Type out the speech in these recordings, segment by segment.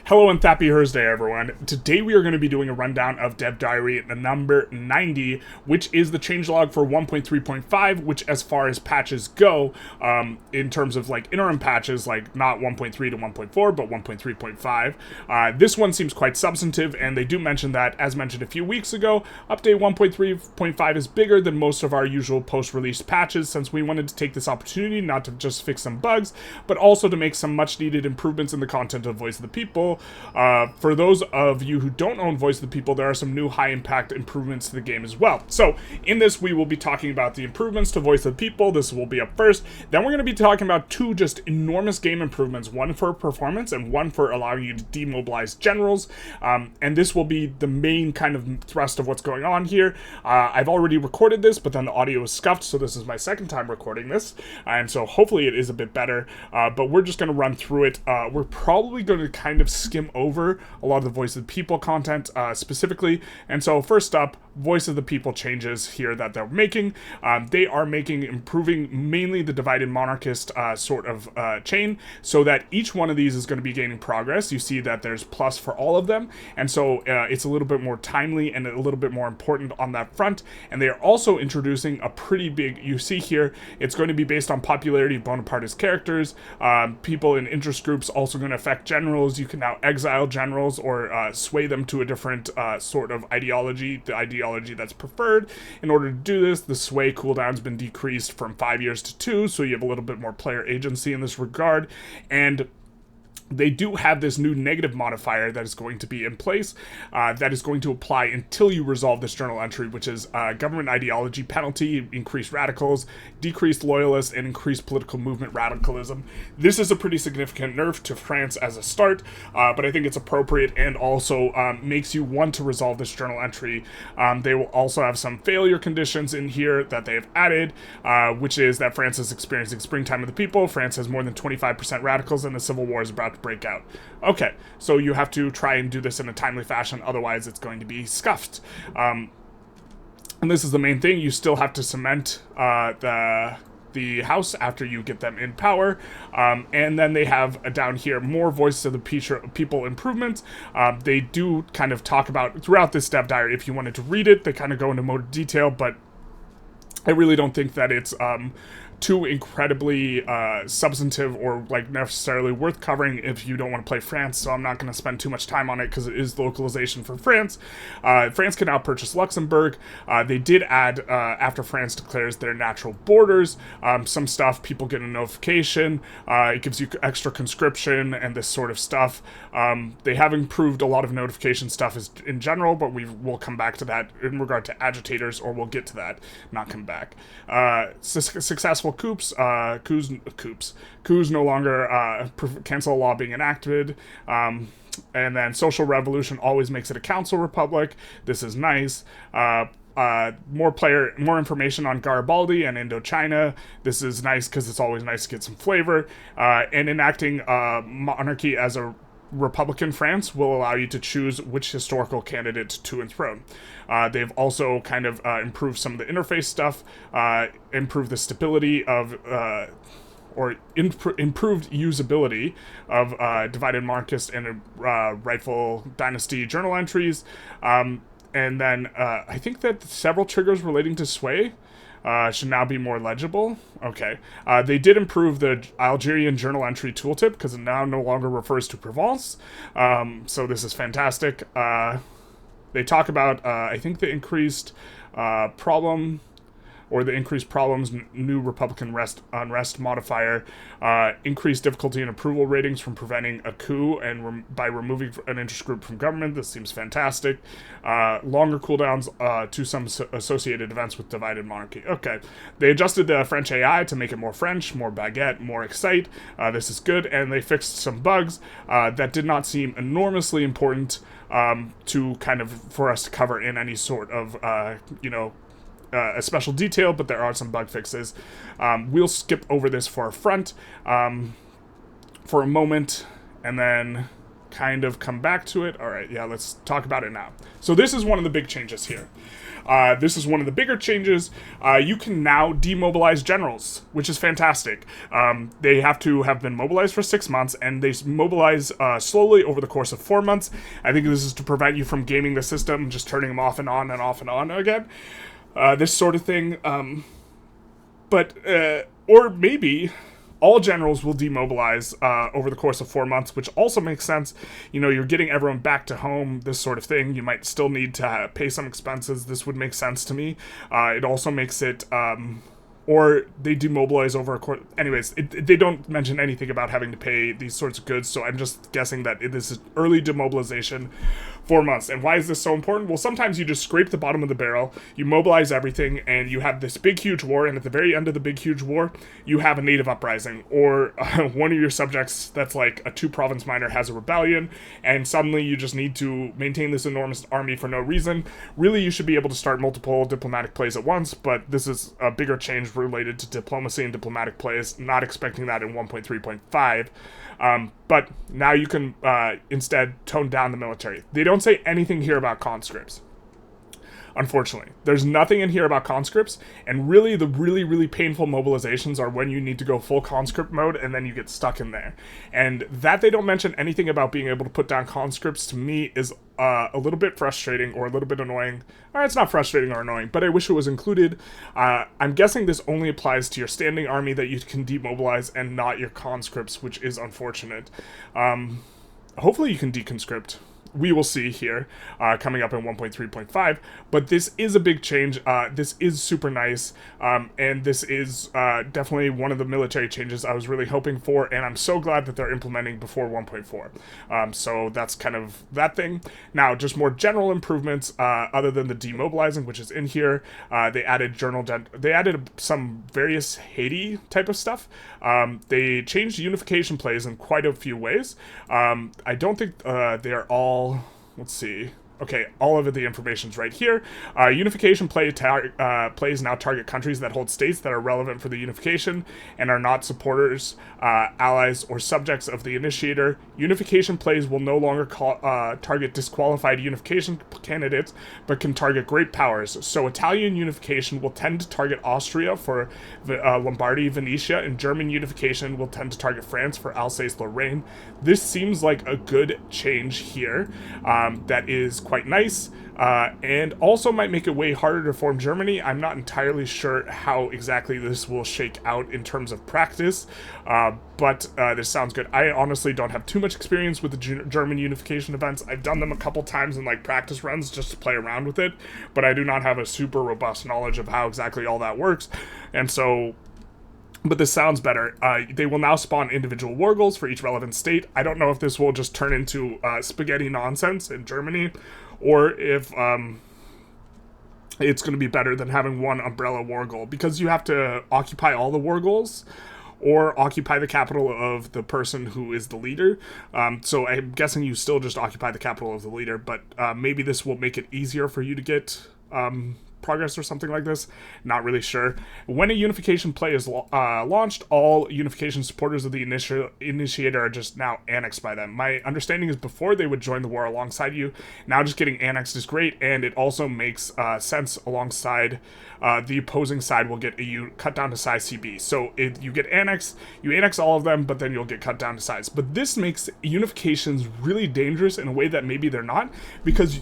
Hello and happy Thursday, everyone. Today we are going to be doing a rundown of Dev Diary number 90, which is the changelog for 1.3.5, which as far as patches go, in terms of like interim patches, like not 1.3 to 1.4, but 1.3.5. This one seems quite substantive, and they do mention that, as mentioned a few weeks ago, update 1.3.5 is bigger than most of our usual post-release patches, since we wanted to take this opportunity not to just fix some bugs, but also to make some much-needed improvements in the content of Voice of the People. For those of you who don't own Voice of the People, there are some new high-impact improvements to the game as well. So, in this, we will be talking about the improvements to Voice of the People. This will be up first. Then we're going to be talking about two just enormous game improvements, one for performance and one for allowing you to demobilize generals. And this will be the main kind of thrust of what's going on here. I've already recorded this, but then the audio is scuffed, so this is my second time recording this. And so hopefully it is a bit better, but we're just going to run through it. We're probably going to kind of skim over a lot of the Voice of the People content specifically. And so first up, Voice of the People changes here that they're making. They are improving mainly the divided monarchist sort of chain, so that each one of these is going to be gaining progress. You see that there's plus for all of them, and so it's a little bit more timely and a little bit more important on that front. And they are also introducing a pretty big, you see here, it's going to be based on popularity of Bonapartist characters. People in interest groups also going to affect generals. You can now exile generals or sway them to a different sort of ideology, the ideology that's preferred. In order to do this, the sway cooldown's been decreased from 5 years to 2, so you have a little bit more player agency in this regard. And they do have this new negative modifier that is going to be in place, that is going to apply until you resolve this journal entry, which is government ideology penalty, increased radicals, decreased loyalists, and increased political movement radicalism. This is a pretty significant nerf to France as a start, but I think it's appropriate and also makes you want to resolve this journal entry. They will also have some failure conditions in here that they have added, which is that France is experiencing springtime of the people. France has more than 25% radicals, and the civil war is about to break out. Okay, so you have to try and do this in a timely fashion, otherwise it's going to be scuffed. And this is the main thing. You still have to cement the house after you get them in power. And then they have down here more Voices of the People improvements. They do kind of talk about throughout this Dev Diary. If you wanted to read it, they kind of go into more detail, but I really don't think that it's too incredibly substantive or like necessarily worth covering if you don't want to play France, so I'm not going to spend too much time on it because it is localization for France. France can now purchase Luxembourg. They did add, after France declares their natural borders, some stuff. People get a notification. It gives you extra conscription and this sort of stuff. They have improved a lot of notification stuff in general, but we'll come back to that in regard to agitators, or we'll get to that, not come back. Successful coups no longer cancel a law being enacted. And then social revolution always makes it a council republic. This is nice. More information on Garibaldi and Indochina. This is nice because it's always nice to get some flavor. And enacting monarchy as a Republican France will allow you to choose which historical candidate to enthrone. They've also kind of improved some of the interface stuff, improved the stability of, improved usability of divided monarchist and rightful dynasty journal entries. And then I think that several triggers relating to sway should now be more legible. Okay. They did improve the Algerian journal entry tooltip because it now no longer refers to Provence. So this is fantastic. They talk about, I think, the increased problem, or the increased problems, new Republican unrest modifier, increased difficulty in approval ratings from preventing a coup and by removing an interest group from government. This seems fantastic. Longer cooldowns to some associated events with divided monarchy. Okay. They adjusted the French AI to make it more French, more baguette, more excite. This is good. And they fixed some bugs that did not seem enormously important to kind of, for us to cover in any sort of, a special detail, but there are some bug fixes. We'll skip over this for a front for a moment, and then kind of come back to it. All right, yeah, let's talk about it now. So this is one of the big changes here. This is one of the bigger changes. You can now demobilize generals, which is fantastic. They have to have been mobilized for 6 months, and they mobilize slowly over the course of 4 months. I think this is to prevent you from gaming the system, just turning them off and on and off and on again. This sort of thing. Or maybe all generals will demobilize over the course of 4 months, which also makes sense. You know, you're getting everyone back to home, this sort of thing. You might still need to pay some expenses. This would make sense to me. It also makes it... or they demobilize over a course... Anyways, they don't mention anything about having to pay these sorts of goods, so I'm just guessing that this is early demobilization, 4 months. And why is this so important? Well, sometimes you just scrape the bottom of the barrel, you mobilize everything, and you have this big, huge war, and at the very end of the big, huge war, you have a native uprising, or one of your subjects that's like a 2-province minor has a rebellion, and suddenly you just need to maintain this enormous army for no reason. Really, you should be able to start multiple diplomatic plays at once, but this is a bigger change related to diplomacy and diplomatic plays. Not expecting that in 1.3.5. But now you can instead tone down the military. They don't say anything here about conscripts. Unfortunately, there's nothing in here about conscripts, and really the really painful mobilizations are when you need to go full conscript mode and then you get stuck in there. And that they don't mention anything about being able to put down conscripts, to me, is a little bit frustrating or a little bit annoying. It's not frustrating or annoying, but I wish it was included. I'm guessing this only applies to your standing army that you can demobilize and not your conscripts, which is unfortunate. Hopefully you can deconscript. We will see here coming up in 1.3.5, but this is a big change. This is super nice, and this is definitely one of the military changes I was really hoping for, and I'm so glad that they're implementing before 1.4. So that's kind of that thing. Now, just more general improvements other than the demobilizing, which is in here. They added they added some various Haiti type of stuff. They changed unification plays in quite a few ways. I don't think they are all... Let's see. Okay, all of the information's right here. Unification plays now target countries that hold states that are relevant for the unification and are not supporters, allies, or subjects of the initiator. Unification plays will no longer target disqualified unification candidates, but can target great powers. So Italian unification will tend to target Austria for Lombardy, Venetia, and German unification will tend to target France for Alsace-Lorraine. This seems like a good change here that is quite nice, and also might make it way harder to form Germany. I'm not entirely sure how exactly this will shake out in terms of practice, but this sounds good. I honestly don't have too much experience with the German unification events. I've done them a couple times in like practice runs just to play around with it, but I do not have a super robust knowledge of how exactly all that works, and so... But this sounds better. They will now spawn individual war goals for each relevant state. I don't know if this will just turn into spaghetti nonsense in Germany, or if it's going to be better than having one umbrella war goal, because you have to occupy all the war goals or occupy the capital of the person who is the leader. So I'm guessing you still just occupy the capital of the leader, but maybe this will make it easier for you to get... progress or something like this. Not really sure. When a unification play is launched, all unification supporters of the initiator are just now annexed by them. My understanding is before they would join the war alongside you. Now just getting annexed is great, and it also makes sense alongside the opposing side will get a cut down to size CB. So if you get annexed, you annex all of them, but then you'll get cut down to size. But this makes unifications really dangerous in a way that maybe they're not, because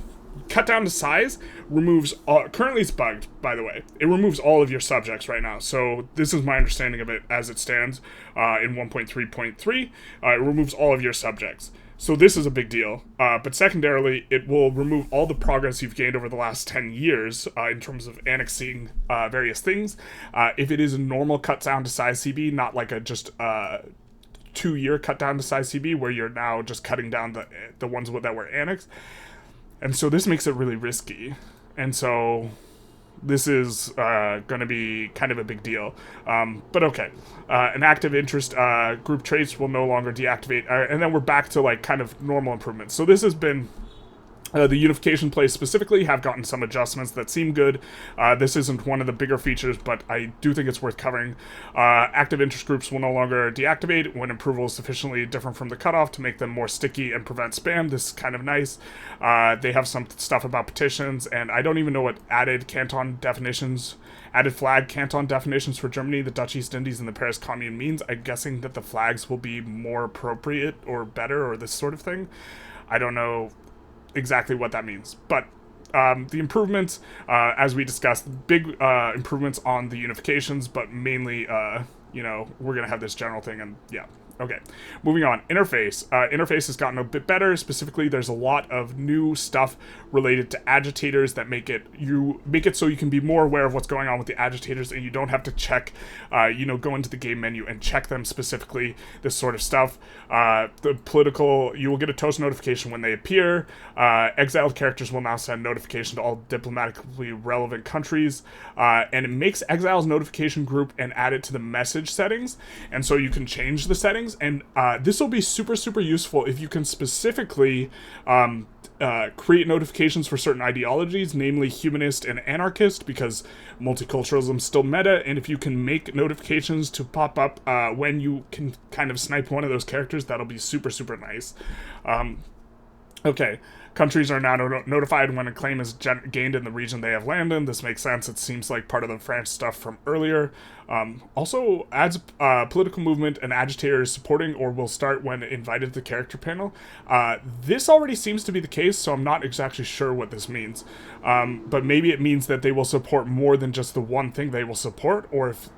cut down to size removes currently it's bugged, by the way. It removes all of your subjects right now. So this is my understanding of it as it stands in 1.3.3. It removes all of your subjects. So this is a big deal. But secondarily, it will remove all the progress you've gained over the last 10 years in terms of annexing various things. If it is a normal cut down to size CB, not like a just 2-year cut down to size CB where you're now just cutting down the ones that were annexed. And so this makes it really risky. And so this is going to be kind of a big deal. But okay. An active interest group traits will no longer deactivate. And then we're back to like kind of normal improvements. So this has been The Unification plays specifically have gotten some adjustments that seem good. This isn't one of the bigger features, but I do think it's worth covering. Active interest groups will no longer deactivate when approval is sufficiently different from the cutoff to make them more sticky and prevent spam. This is kind of nice. They have some stuff about petitions, and I don't even know what added flag canton definitions for Germany, the Dutch East Indies, and the Paris Commune means. I'm guessing that the flags will be more appropriate or better or this sort of thing. I don't know exactly what that means, but the improvements, as we discussed, big improvements on the unifications, but mainly, we're gonna have this general thing, and yeah. Okay, moving on. Interface. Interface has gotten a bit better. Specifically, there's a lot of new stuff related to agitators that make it so you can be more aware of what's going on with the agitators, and you don't have to check, go into the game menu and check them specifically. This sort of stuff. The political, you will get a toast notification when they appear. Exiled characters will now send notification to all diplomatically relevant countries, and it makes Exiles notification group and add it to the message settings, and so you can change the settings. And this will be super, super useful if you can specifically create notifications for certain ideologies, namely humanist and anarchist, because multiculturalism is still meta, and if you can make notifications to pop up when you can kind of snipe one of those characters, that'll be super, super nice. Okay. Countries are now notified when a claim is gained in the region they have land in. This makes sense. It seems like part of the France stuff from earlier. Also adds political movement and agitators supporting or will start when invited to the character panel. This already seems to be the case, so I'm not exactly sure what this means. But maybe it means that they will support more than just the one thing they will support, or if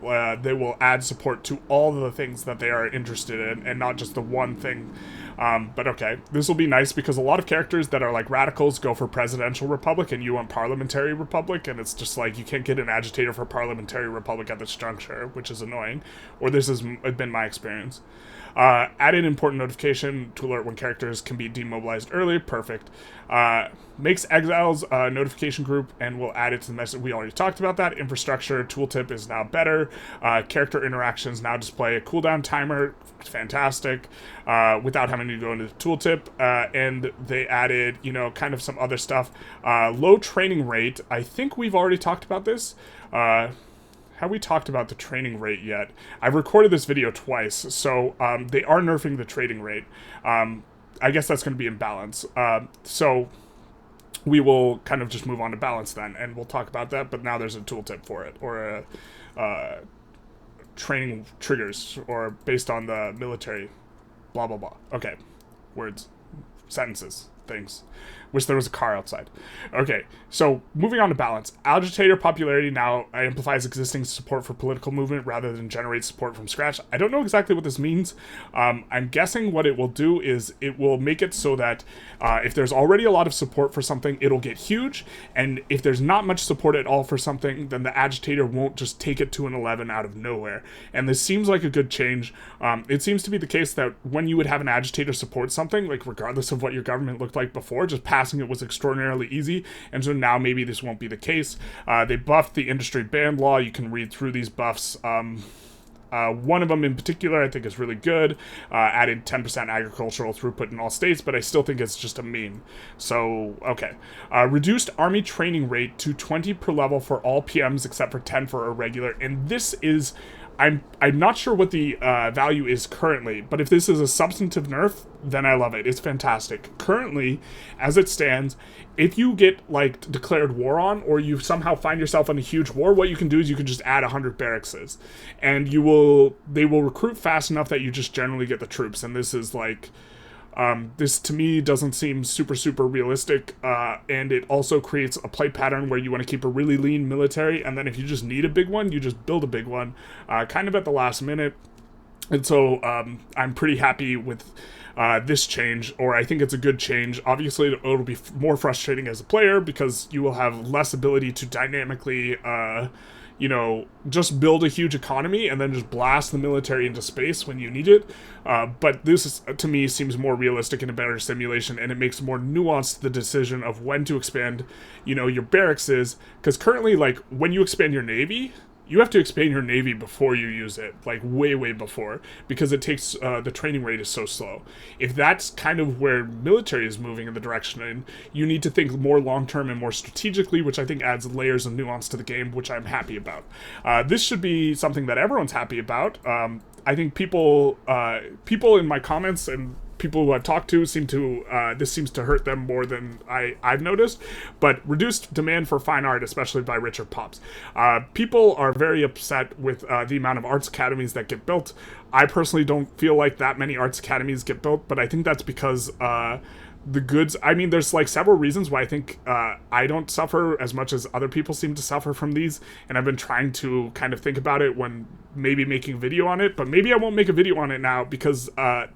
they will add support to all the things that they are interested in and not just the one thing. But okay, this will be nice because a lot of characters that are like radicals go for presidential republic and you want parliamentary republic, and it's just like you can't get an agitator for parliamentary republic at this juncture, which is annoying, or this has been my experience. Added important notification to alert when characters can be demobilized early. Perfect. Makes Exiles a notification group and will add it to the message. We already talked about that. Infrastructure tooltip is now better. Character interactions now display a cooldown timer. Fantastic. Without having to go into the tooltip. And they added, kind of some other stuff. Low training rate. I think we've already talked about this. Have we talked about the training rate yet? I've recorded this video twice, so they are nerfing the training rate. I guess that's going to be in balance. So we will kind of just move on to balance then, and we'll talk about that, but now there's a tooltip for it, or a training triggers, or based on the military, blah, blah, blah. Okay, words, sentences, things. Wish there was a car outside. Okay, so moving on to balance. Agitator popularity now amplifies existing support for political movement rather than generate support from scratch. I don't know exactly what this means. I'm guessing what it will do is it will make it so that if there's already a lot of support for something, it'll get huge, and if there's not much support at all for something, then the agitator won't just take it to an 11 out of nowhere. And this seems like a good change. It seems to be the case that when you would have an agitator support something, like regardless of what your government looked like before, just passing it was extraordinarily easy, and so now maybe this won't be the case. They buffed the industry ban law. You can read through these buffs. One of them in particular I think is really good. Added 10% agricultural throughput in all states, but I still think it's just a meme. So, okay. Reduced army training rate to 20 per level for all PMs except for 10 for irregular, and this is... I'm not sure what the value is currently, but if this is a substantive nerf, then I love it. It's fantastic. Currently, as it stands, if you get, declared war on, or you somehow find yourself in a huge war, what you can do is you can just add 100 barracks, and they will recruit fast enough that you just generally get the troops, and this is, this to me doesn't seem super, super realistic, and it also creates a play pattern where you want to keep a really lean military, and then if you just need a big one, you just build a big one, kind of at the last minute. And so I'm pretty happy with this change, or I think it's a good change. Obviously, it'll be more frustrating as a player because you will have less ability to dynamically just build a huge economy and then just blast the military into space when you need it. But this, to me, seems more realistic and a better simulation, and it makes more nuanced the decision of when to expand, your barracks is. Because currently, when you expand your navy, you have to expand your navy before you use it, like way before, because it takes the training rate is so slow. If that's kind of where military is moving in the direction in, you need to think more long-term and more strategically, which I think adds layers of nuance to the game, which I'm happy about. This should be something that everyone's happy about. I think people in my comments and people who I've talked to seem to, this seems to hurt them more than I've noticed, but reduced demand for fine art, especially by richer pops. People are very upset with the amount of arts academies that get built. I personally don't feel like that many arts academies get built, but I think that's because the goods, I mean, there's like several reasons why I think I don't suffer as much as other people seem to suffer from these, and I've been trying to kind of think about it when maybe making a video on it, but maybe I won't make a video on it now because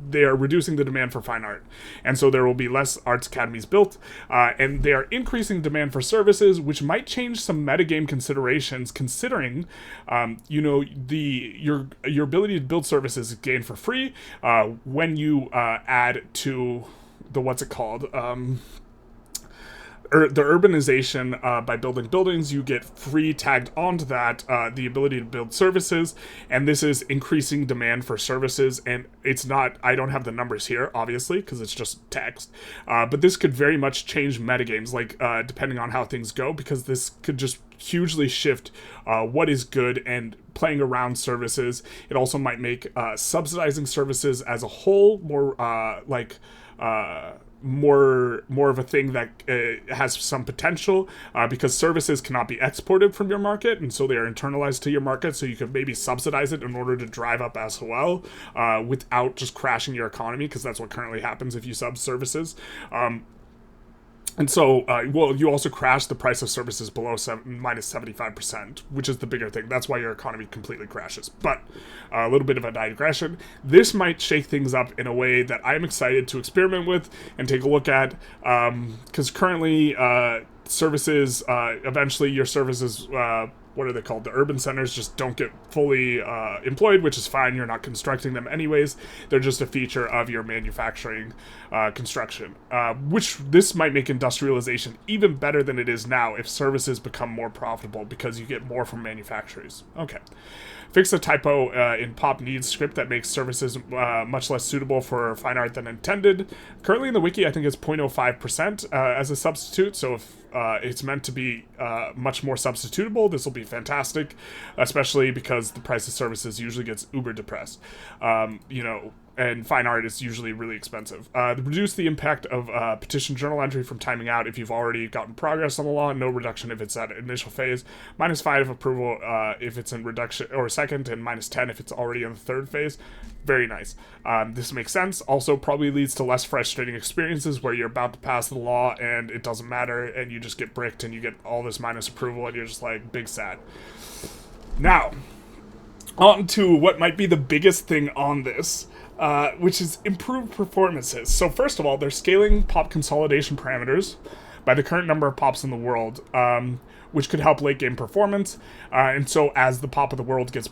they are reducing the demand for fine art, and so there will be less arts academies built, and they are increasing demand for services, which might change some metagame considerations, considering you know, your ability to build services is gained for free when you add to the what's it called, the urbanization. By building buildings, you get free tagged onto that the ability to build services, and this is increasing demand for services. And it's not, I don't have the numbers here obviously because it's just text, but this could very much change metagames, like depending on how things go, because this could just hugely shift what is good and playing around services. It also might make subsidizing services as a whole more more of a thing that has some potential, because services cannot be exported from your market, and so they are internalized to your market, so you could maybe subsidize it in order to drive up as well, without just crashing your economy, because that's what currently happens if you sub services. And so, well, you also crash the price of services below minus 75%, which is the bigger thing. That's why your economy completely crashes. But a little bit of a digression. This might shake things up in a way that I'm excited to experiment with and take a look at, because currently services, eventually your services, what are they called? The urban centers just don't get fully employed, which is fine. You're not constructing them anyways. They're just a feature of your manufacturing construction, which this might make industrialization even better than it is now if services become more profitable because you get more from manufacturers. Okay. Fix a typo in pop needs script that makes services much less suitable for fine art than intended. Currently in the wiki, I think it's 0.05% as a substitute, so if it's meant to be much more substitutable, this will be fantastic, especially because the price of services usually gets uber depressed. You know, and fine art is usually really expensive. Reduce the impact of petition journal entry from timing out if you've already gotten progress on the law. No reduction if it's at initial phase. -5 approval if it's in reduction or second, and -10 if it's already in the third phase. Very nice. This makes sense. Also probably leads to less frustrating experiences where you're about to pass the law and it doesn't matter and you just get bricked and you get all this minus approval and you're just like, big sad. Now, on to what might be the biggest thing on this, which is improved performances. So first of all, they're scaling pop consolidation parameters by the current number of pops in the world, which could help late game performance. And so as the pop of the world gets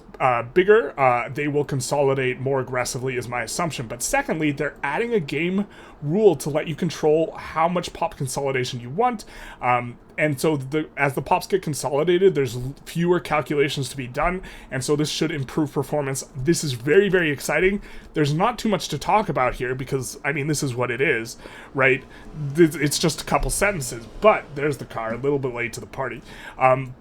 bigger, they will consolidate more aggressively is my assumption. But secondly, they're adding a game rule to let you control how much pop consolidation you want. And so as the pops get consolidated, there's fewer calculations to be done, and so this should improve performance. This is very, very exciting. There's not too much to talk about here because, I mean, this is what it is, right? It's just a couple sentences, but there's the car, a little bit late to the party.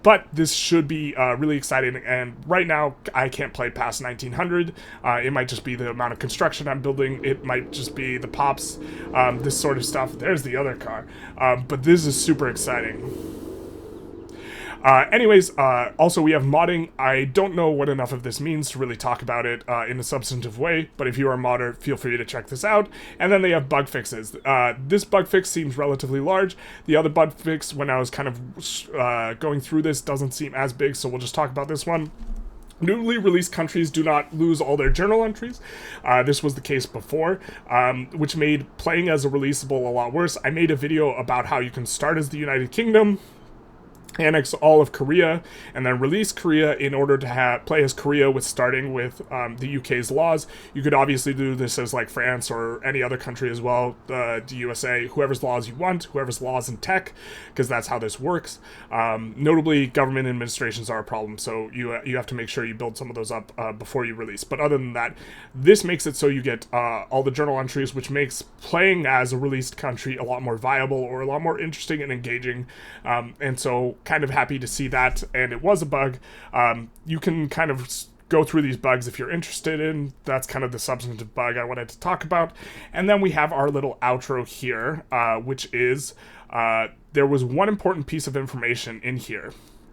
But this should be really exciting, and right now, I can't play past 1900. It might just be the amount of construction I'm building. It might just be the pops, this sort of stuff. There's the other car. But this is super exciting. Anyways, also we have modding. I don't know what enough of this means to really talk about it in a substantive way, but if you are a modder, feel free to check this out. And then they have bug fixes. This bug fix seems relatively large. The other bug fix, when I was kind of going through this, doesn't seem as big, so we'll just talk about this one. Newly released countries do not lose all their journal entries. This was the case before, which made playing as a releasable a lot worse. I made a video about how you can start as the United Kingdom, annex all of Korea, and then release Korea in order to play as Korea with starting with the UK's laws. You could obviously do this as like France or any other country as well, the USA, whoever's laws you want, whoever's laws in tech, because that's how this works. Notably, government administrations are a problem, so you have to make sure you build some of those up before you release. But other than that, this makes it so you get all the journal entries, which makes playing as a released country a lot more viable or a lot more interesting and engaging, and so kind of happy to see that. And it was a bug. You can kind of go through these bugs if you're interested in. That's kind of the substantive bug I wanted to talk about. And then we have our little outro here, which is there was one important piece of information in here.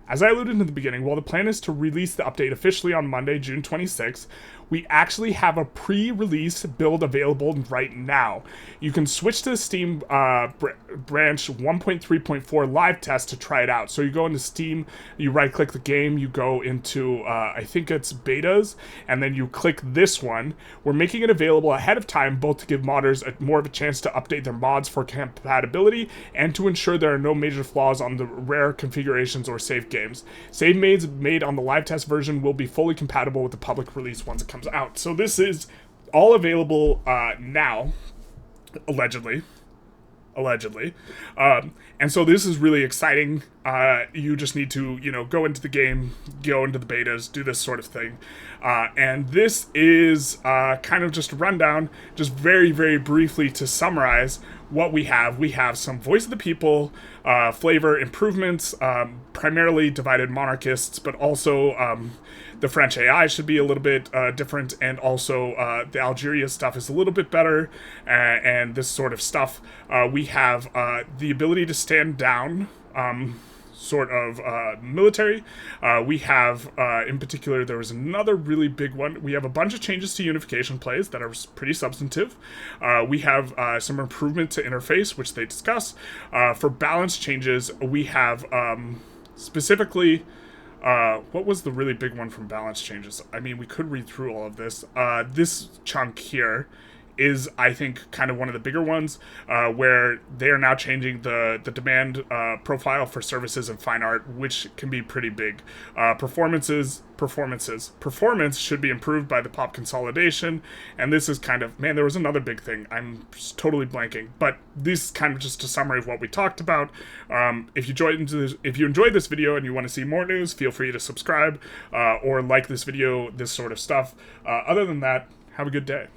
As I alluded in the beginning, while the plan is to release the update officially on Monday, June 26th, we actually have a pre-release build available right now. You can switch to the Steam branch 1.3.4 live test to try it out. So you go into Steam, you right-click the game, you go into, I think it's betas, and then you click this one. We're making it available ahead of time, both to give modders more of a chance to update their mods for compatibility and to ensure there are no major flaws on the rare configurations or save games. Save made on the live test version will be fully compatible with the public release once it comes out. So this is all available now, allegedly. And so this is really exciting. You just need to, go into the game, go into the betas, do this sort of thing. And this is kind of just a rundown, just very, very briefly to summarize what we have. We have some Voice of the People flavor improvements, primarily divided monarchists, but also the French AI should be a little bit different, and also the Algeria stuff is a little bit better, and this sort of stuff. We have the ability to stand down, sort of military. We have, in particular, there was another really big one. We have a bunch of changes to Unification plays that are pretty substantive. We have some improvement to interface, which they discuss. For balance changes, we have specifically... what was the really big one from balance changes? I mean, we could read through all of this. This chunk here is, I think, kind of one of the bigger ones, where they are now changing the demand profile for services and fine art, which can be pretty big. Performance should be improved by the pop consolidation, and this is kind of, man, there was another big thing. I'm just totally blanking, but this is kind of just a summary of what we talked about. If you enjoyed this video and you want to see more news, feel free to subscribe or like this video, this sort of stuff. Other than that, have a good day.